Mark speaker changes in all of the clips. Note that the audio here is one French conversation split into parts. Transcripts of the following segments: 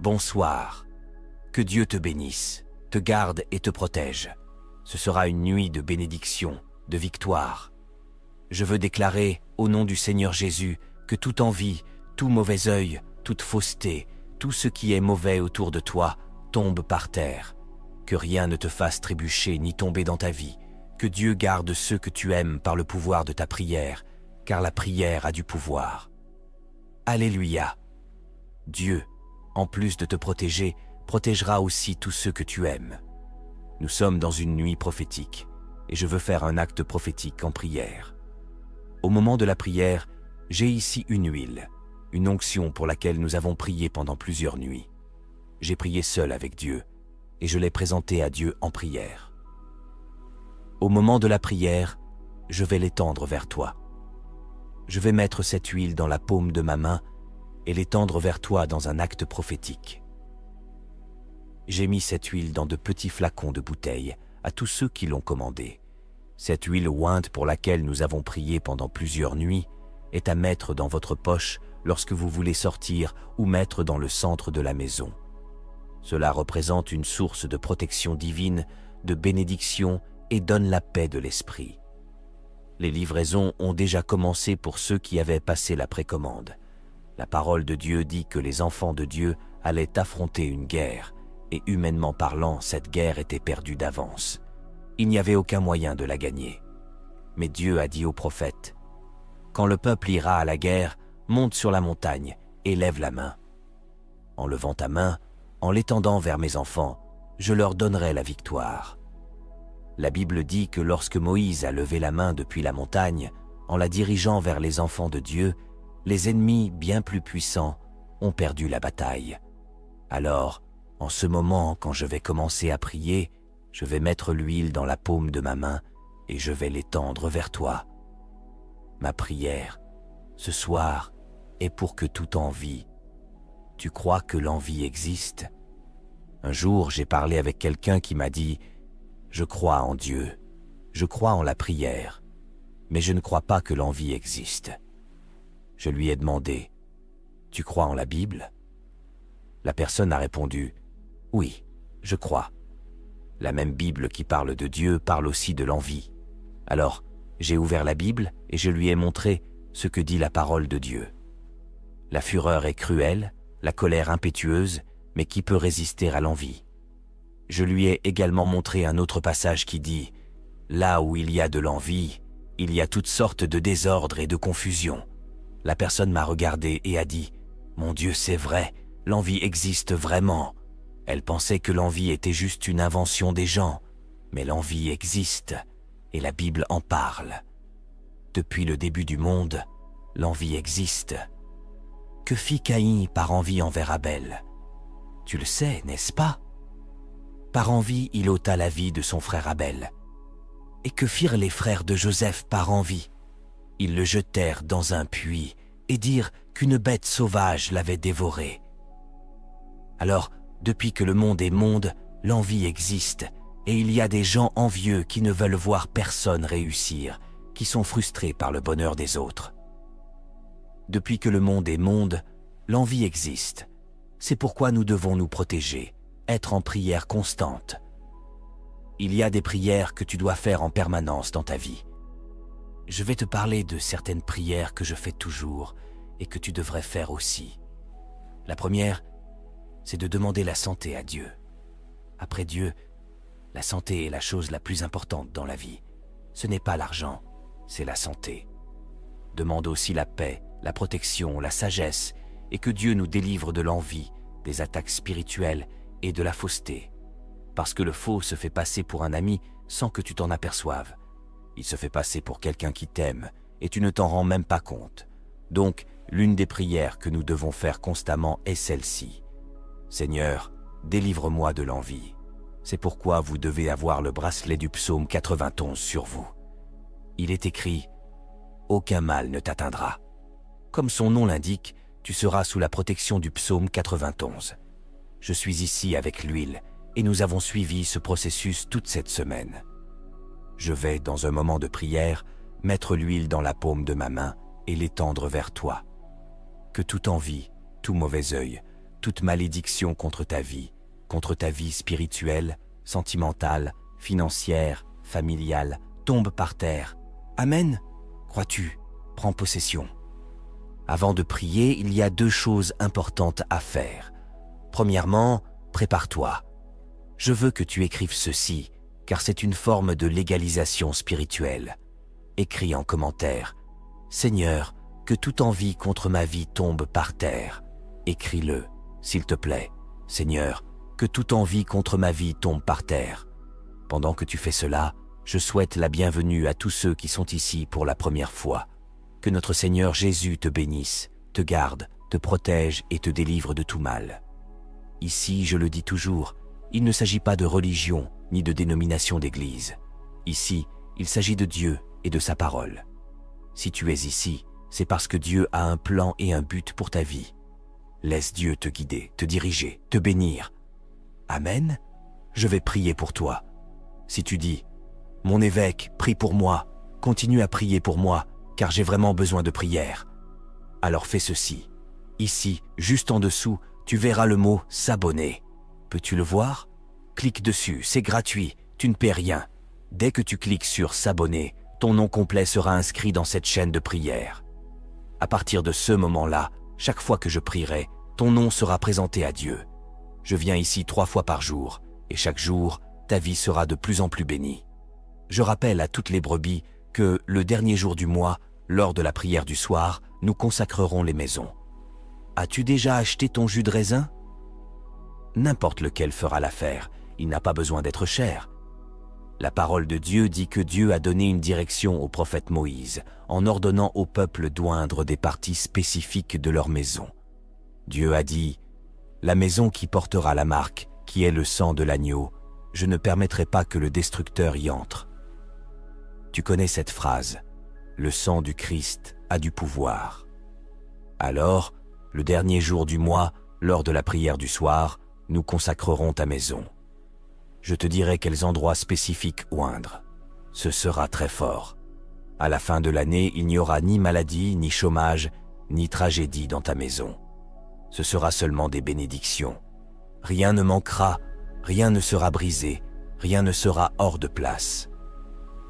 Speaker 1: bonsoir. Que Dieu te bénisse, te garde et te protège. Ce sera une nuit de bénédiction, de victoire. Je veux déclarer, au nom du Seigneur Jésus, que toute envie, tout mauvais œil, toute fausseté, tout ce qui est mauvais autour de toi, tombe par terre. Que rien ne te fasse trébucher ni tomber dans ta vie. Que Dieu garde ceux que tu aimes par le pouvoir de ta prière, car la prière a du pouvoir. Alléluia. Dieu, en plus de te protéger, protégera aussi tous ceux que tu aimes. Nous sommes dans une nuit prophétique, et je veux faire un acte prophétique en prière. Au moment de la prière, j'ai ici une huile, une onction pour laquelle nous avons prié pendant plusieurs nuits. J'ai prié seul avec Dieu, et je l'ai présentée à Dieu en prière. Au moment de la prière, je vais l'étendre vers toi. Je vais mettre cette huile dans la paume de ma main et l'étendre vers toi dans un acte prophétique. J'ai mis cette huile dans de petits flacons de bouteille à tous ceux qui l'ont commandée. Cette huile ointe pour laquelle nous avons prié pendant plusieurs nuits est à mettre dans votre poche lorsque vous voulez sortir ou mettre dans le centre de la maison. Cela représente une source de protection divine, de bénédiction et donne la paix de l'esprit. Les livraisons ont déjà commencé pour ceux qui avaient passé la précommande. La parole de Dieu dit que les enfants de Dieu allaient affronter une guerre, et humainement parlant, cette guerre était perdue d'avance. Il n'y avait aucun moyen de la gagner. Mais Dieu a dit au prophète, « Quand le peuple ira à la guerre, monte sur la montagne et lève la main. En levant ta main, en l'étendant vers mes enfants, je leur donnerai la victoire. » La Bible dit que lorsque Moïse a levé la main depuis la montagne, en la dirigeant vers les enfants de Dieu, les ennemis bien plus puissants ont perdu la bataille. Alors, en ce moment, quand je vais commencer à prier, je vais mettre l'huile dans la paume de ma main et je vais l'étendre vers toi. Ma prière, ce soir, est pour que toute envie. Tu crois que l'envie existe? Un jour, j'ai parlé avec quelqu'un qui m'a dit « Je crois en Dieu, je crois en la prière, mais je ne crois pas que l'envie existe. » Je lui ai demandé « Tu crois en la Bible ?» La personne a répondu « Oui, je crois. » La même Bible qui parle de Dieu parle aussi de l'envie. Alors, j'ai ouvert la Bible et je lui ai montré ce que dit la parole de Dieu. La fureur est cruelle, la colère impétueuse, mais qui peut résister à l'envie? Je lui ai également montré un autre passage qui dit « Là où il y a de l'envie, il y a toutes sortes de désordres et de confusion. » La personne m'a regardé et a dit « Mon Dieu, c'est vrai, l'envie existe vraiment. » Elle pensait que l'envie était juste une invention des gens, mais l'envie existe et la Bible en parle. Depuis le début du monde, l'envie existe. Que fit Caïn par envie envers Abel? Tu le sais, n'est-ce pas? Par envie, il ôta la vie de son frère Abel. Et que firent les frères de Joseph par envie? Ils le jetèrent dans un puits et dirent qu'une bête sauvage l'avait dévoré. Alors, depuis que le monde est monde, l'envie existe, et il y a des gens envieux qui ne veulent voir personne réussir, qui sont frustrés par le bonheur des autres. Depuis que le monde est monde, l'envie existe. C'est pourquoi nous devons nous protéger, être en prière constante. Il y a des prières que tu dois faire en permanence dans ta vie. Je vais te parler de certaines prières que je fais toujours et que tu devrais faire aussi. La première, c'est de demander la santé à Dieu. Après Dieu, la santé est la chose la plus importante dans la vie. Ce n'est pas l'argent, c'est la santé. Demande aussi la paix, la protection, la sagesse, et que Dieu nous délivre de l'envie, des attaques spirituelles et de la fausseté. Parce que le faux se fait passer pour un ami sans que tu t'en aperçoives. Il se fait passer pour quelqu'un qui t'aime et tu ne t'en rends même pas compte. Donc, l'une des prières que nous devons faire constamment est celle-ci. Seigneur, délivre-moi de l'envie. C'est pourquoi vous devez avoir le bracelet du psaume 91 sur vous. Il est écrit « Aucun mal ne t'atteindra ». Comme son nom l'indique, tu seras sous la protection du psaume 91. Je suis ici avec l'huile et nous avons suivi ce processus toute cette semaine. Je vais, dans un moment de prière, mettre l'huile dans la paume de ma main et l'étendre vers toi. Que toute envie, tout mauvais œil, toute malédiction contre ta vie spirituelle, sentimentale, financière, familiale, tombe par terre. Amen. Crois-tu? Prends possession. Avant de prier, il y a 2 choses importantes à faire. Premièrement, prépare-toi. Je veux que tu écrives ceci, car c'est une forme de légalisation spirituelle. Écris en commentaire: Seigneur, que toute envie contre ma vie tombe par terre. Écris-le, s'il te plaît. Seigneur, que toute envie contre ma vie tombe par terre. Pendant que tu fais cela, je souhaite la bienvenue à tous ceux qui sont ici pour la première fois. Que notre Seigneur Jésus te bénisse, te garde, te protège et te délivre de tout mal. Ici, je le dis toujours, il ne s'agit pas de religion ni de dénomination d'église. Ici, il s'agit de Dieu et de sa parole. Si tu es ici, c'est parce que Dieu a un plan et un but pour ta vie. Laisse Dieu te guider, te diriger, te bénir. Amen. Je vais prier pour toi. Si tu dis: Mon évêque, prie pour moi, continue à prier pour moi, car j'ai vraiment besoin de prière. Alors fais ceci. Ici, juste en dessous, tu verras le mot s'abonner. Peux-tu le voir? Clique dessus, c'est gratuit, tu ne paies rien. Dès que tu cliques sur s'abonner, ton nom complet sera inscrit dans cette chaîne de prière. À partir de ce moment-là, chaque fois que je prierai, ton nom sera présenté à Dieu. Je viens ici 3 fois par jour, et chaque jour, ta vie sera de plus en plus bénie. Je rappelle à toutes les brebis que le dernier jour du mois, lors de la prière du soir, nous consacrerons les maisons. As-tu déjà acheté ton jus de raisin? N'importe lequel fera l'affaire, il n'a pas besoin d'être cher. La parole de Dieu dit que Dieu a donné une direction au prophète Moïse, en ordonnant au peuple d'oindre des parties spécifiques de leur maison. Dieu a dit: La maison qui portera la marque, qui est le sang de l'agneau, je ne permettrai pas que le destructeur y entre. Tu connais cette phrase: le sang du Christ a du pouvoir. Alors, le dernier jour du mois, lors de la prière du soir, nous consacrerons ta maison. Je te dirai quels endroits spécifiques oindre. Ce sera très fort. À la fin de l'année, il n'y aura ni maladie, ni chômage, ni tragédie dans ta maison. Ce sera seulement des bénédictions. Rien ne manquera, rien ne sera brisé, rien ne sera hors de place.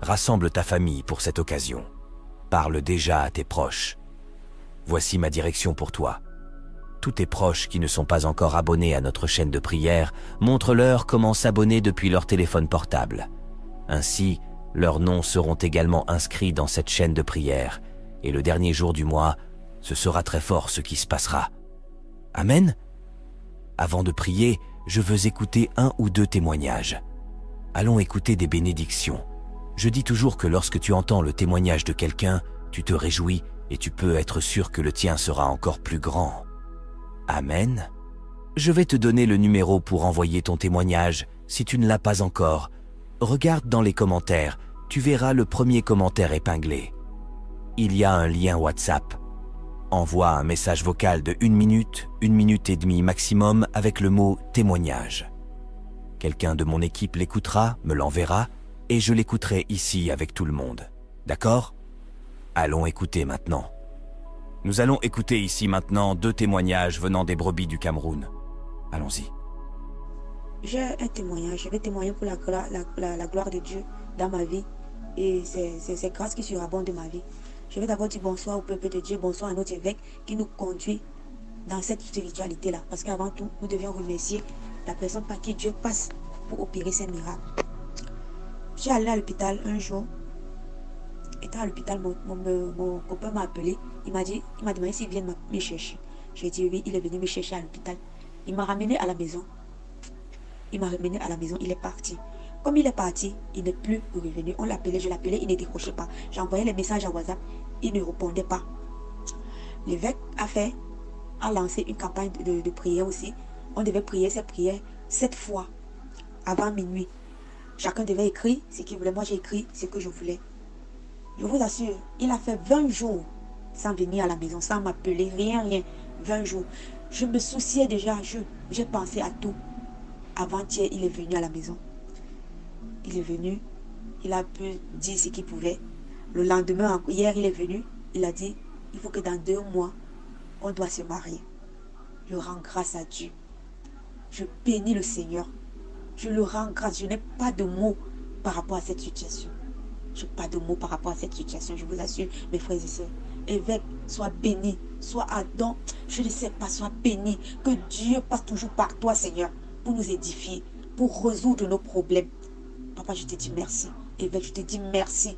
Speaker 1: Rassemble ta famille pour cette occasion. Parle déjà à tes proches. Voici ma direction pour toi. Tous tes proches qui ne sont pas encore abonnés à notre chaîne de prière, montre-leur comment s'abonner depuis leur téléphone portable. Ainsi, leurs noms seront également inscrits dans cette chaîne de prière, et le dernier jour du mois, ce sera très fort ce qui se passera. Amen. Avant de prier, je veux écouter 1 ou 2 témoignages. Allons écouter des bénédictions. Je dis toujours que lorsque tu entends le témoignage de quelqu'un, tu te réjouis et tu peux être sûr que le tien sera encore plus grand. Amen. Je vais te donner le numéro pour envoyer ton témoignage. Si tu ne l'as pas encore, regarde dans les commentaires, tu verras le premier commentaire épinglé. Il y a un lien WhatsApp. Envoie un message vocal de 1 minute, 1 minute et demie maximum avec le mot « témoignage ». Quelqu'un de mon équipe l'écoutera, me l'enverra, et je l'écouterai ici avec tout le monde. D'accord? Allons écouter maintenant. Nous allons écouter ici maintenant 2 témoignages venant des brebis du Cameroun. Allons-y.
Speaker 2: J'ai un témoignage, je vais témoigner pour la gloire de Dieu dans ma vie. Et c'est grâce qui surabonde de ma vie. Je vais d'abord dire bonsoir au peuple de Dieu, bonsoir à notre évêque qui nous conduit dans cette spiritualité-là. Parce qu'avant tout, nous devions remercier la personne par qui Dieu passe pour opérer ces miracles. Je suis allé à l'hôpital un jour. Étant à l'hôpital, mon copain m'a appelé. Il m'a demandé s'il vient me chercher. Je lui ai dit oui, il est venu me chercher à l'hôpital. Il m'a ramené à la maison. Il est parti. Comme il est parti, il n'est plus revenu. On l'appelait, je l'appelais, il ne décrochait pas. J'envoyais les messages à WhatsApp, il ne répondait pas. L'évêque a lancé une campagne de prière aussi. On devait prier cette prière 7 fois avant minuit. Chacun devait écrire ce qu'il voulait. Moi, j'ai écrit ce que je voulais. Je vous assure, il a fait 20 jours sans venir à la maison, sans m'appeler, rien. 20 jours. Je me souciais déjà, j'ai pensé à tout. Avant-hier, il est venu à la maison. Il est venu, il a pu dire ce qu'il pouvait. Le lendemain, hier, il est venu, il a dit, il faut que dans 2 mois, on doit se marier. Je rends grâce à Dieu. Je bénis le Seigneur. Je le rends grâce. Je n'ai pas de mots par rapport à cette situation. Je n'ai pas de mots par rapport à cette situation. Je vous assure, mes frères et sœurs. Évêque, sois béni. Sois Adam. Je ne sais pas, sois béni. Que Dieu passe toujours par toi, Seigneur, pour nous édifier, pour résoudre nos problèmes. Papa, je te dis merci. Évêque, je te dis merci.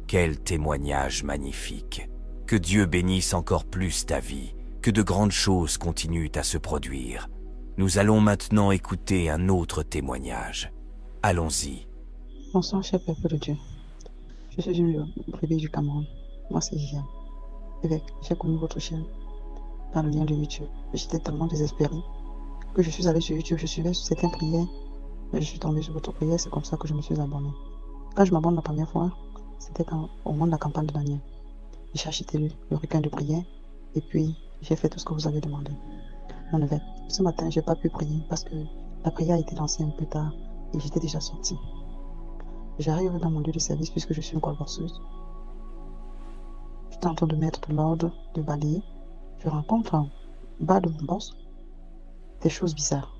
Speaker 1: Quel témoignage magnifique! Que Dieu bénisse encore plus ta vie, que de grandes choses continuent à se produire. Nous allons maintenant écouter un autre témoignage. Allons-y.
Speaker 3: Bonsoir, cher peuple de Dieu. Je suis une brebis du Cameroun. Moi, c'est Gillian. Évêque, j'ai connu votre chaîne par le lien de YouTube. J'étais tellement désespéré que je suis allé sur YouTube, je suivais certaines prières, mais je suis tombé sur votre prière, c'est comme ça que je me suis abonné. Quand je m'abonne la première fois, c'était au moment de la campagne de Daniel. J'ai acheté le requin de prière et puis j'ai fait tout ce que vous avez demandé. Mon évêque, ce matin, je n'ai pas pu prier parce que la prière a été lancée un peu tard et j'étais déjà sortie. J'arrive dans mon lieu de service puisque je suis une collaboreuse. J'étais en train de mettre de l'ordre, de balayer. Je rencontre en bas de mon boss des choses bizarres.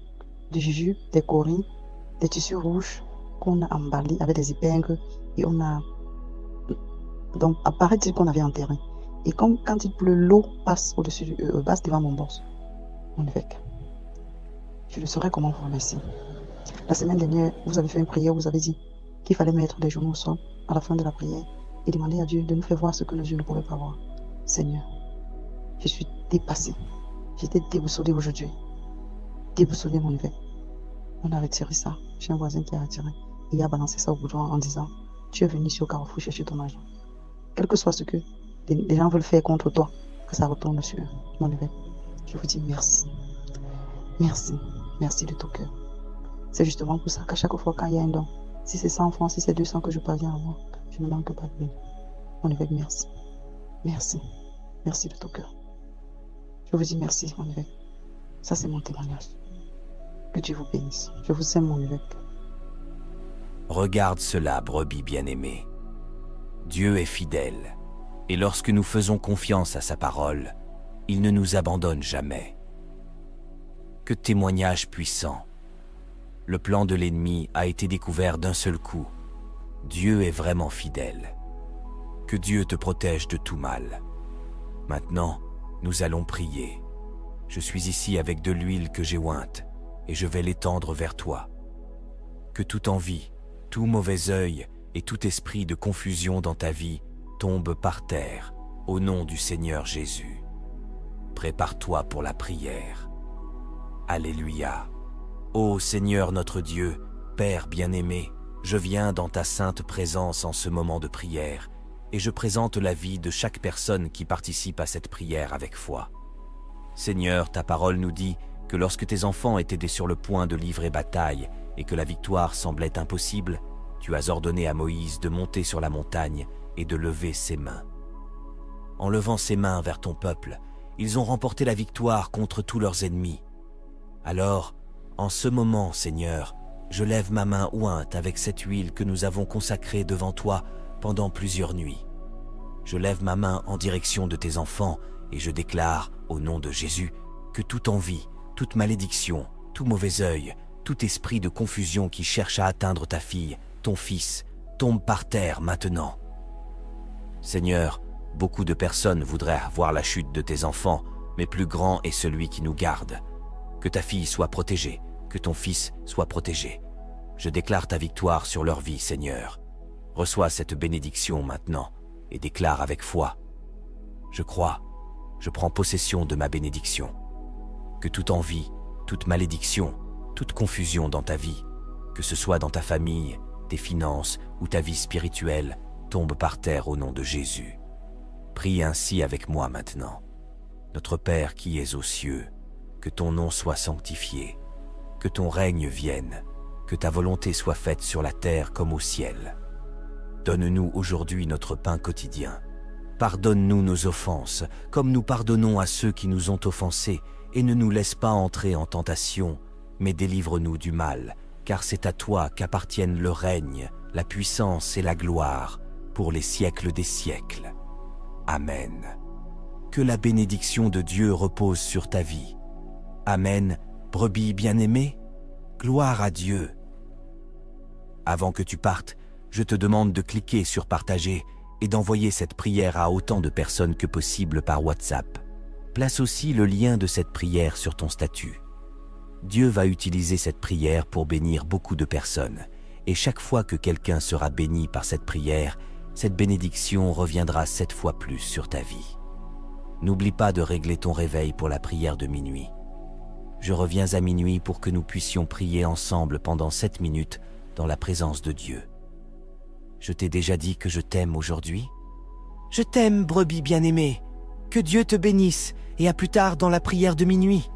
Speaker 3: Des jujubes, des coris, des tissus rouges qu'on a emballés avec des épingles et on a... Donc, apparaît-il qu'on avait enterré. Et comme quand il pleut, l'eau passe au-dessus passe devant mon boss, mon évêque. Je ne saurais comment vous remercier. La semaine dernière, vous avez fait une prière, vous avez dit qu'il fallait mettre des journaux au sol à la fin de la prière et demander à Dieu de nous faire voir ce que nos yeux ne pouvaient pas voir. Seigneur, je suis dépassée. J'étais déboussolée aujourd'hui. Déboussolée, mon évêque. On a retiré ça. J'ai un voisin qui a retiré. Il a balancé ça au boudoir en disant tu es venu ici au Carrefour chercher ton argent. Quel que soit ce que les gens veulent faire contre toi, que ça retourne sur mon évêque. Je vous dis merci. Merci. Merci de tout cœur. C'est justement pour ça qu'à chaque fois quand il y a un don, si c'est 100 francs, si c'est 200 que je parviens à avoir, je ne manque pas de bien. Mon évêque, merci. Merci. Merci de tout cœur. Je vous dis merci, mon évêque. Ça, c'est mon témoignage. Que Dieu vous bénisse. Je vous aime, mon évêque.
Speaker 1: Regarde cela, brebis bien-aimée. Dieu est fidèle, et lorsque nous faisons confiance à sa parole, il ne nous abandonne jamais. Que témoignage puissant! Le plan de l'ennemi a été découvert d'un seul coup. Dieu est vraiment fidèle. Que Dieu te protège de tout mal. Maintenant, nous allons prier. Je suis ici avec de l'huile que j'ai ointe, et je vais l'étendre vers toi. Que toute envie, tout mauvais œil et tout esprit de confusion dans ta vie tombe par terre, au nom du Seigneur Jésus. Prépare-toi pour la prière. Alléluia. Ô Seigneur notre Dieu, Père bien-aimé, je viens dans ta sainte présence en ce moment de prière, et je présente la vie de chaque personne qui participe à cette prière avec foi. Seigneur, ta parole nous dit que lorsque tes enfants étaient sur le point de livrer bataille et que la victoire semblait impossible, tu as ordonné à Moïse de monter sur la montagne et de lever ses mains. En levant ses mains vers ton peuple, ils ont remporté la victoire contre tous leurs ennemis. Alors, en ce moment, Seigneur, je lève ma main ointe avec cette huile que nous avons consacrée devant toi pendant plusieurs nuits. Je lève ma main en direction de tes enfants et je déclare, au nom de Jésus, que toute envie, toute malédiction, tout mauvais œil, tout esprit de confusion qui cherche à atteindre ta fille, ton fils, tombe par terre maintenant. Seigneur, beaucoup de personnes voudraient voir la chute de tes enfants, mais plus grand est celui qui nous garde. Que ta fille soit protégée, que ton fils soit protégé. Je déclare ta victoire sur leur vie, Seigneur. Reçois cette bénédiction maintenant et déclare avec foi. Je crois, je prends possession de ma bénédiction. Que toute envie, toute malédiction, toute confusion dans ta vie, que ce soit dans ta famille, tes finances ou ta vie spirituelle, tombe par terre au nom de Jésus. Prie ainsi avec moi maintenant. Notre Père qui es aux cieux, que ton nom soit sanctifié, que ton règne vienne, que ta volonté soit faite sur la terre comme au ciel. Donne-nous aujourd'hui notre pain quotidien. Pardonne-nous nos offenses, comme nous pardonnons à ceux qui nous ont offensés, et ne nous laisse pas entrer en tentation, mais délivre-nous du mal, car c'est à toi qu'appartiennent le règne, la puissance et la gloire, pour les siècles des siècles. Amen. Que la bénédiction de Dieu repose sur ta vie. Amen, brebis bien-aimée. Gloire à Dieu. Avant que tu partes, je te demande de cliquer sur partager et d'envoyer cette prière à autant de personnes que possible par WhatsApp. Place aussi le lien de cette prière sur ton statut. Dieu va utiliser cette prière pour bénir beaucoup de personnes. Et chaque fois que quelqu'un sera béni par cette prière, cette bénédiction reviendra 7 fois plus sur ta vie. N'oublie pas de régler ton réveil pour la prière de minuit. Je reviens à minuit pour que nous puissions prier ensemble pendant 7 minutes dans la présence de Dieu. Je t'ai déjà dit que je t'aime aujourd'hui? Je t'aime, brebis bien-aimée. Que Dieu te bénisse et à plus tard dans la prière de minuit.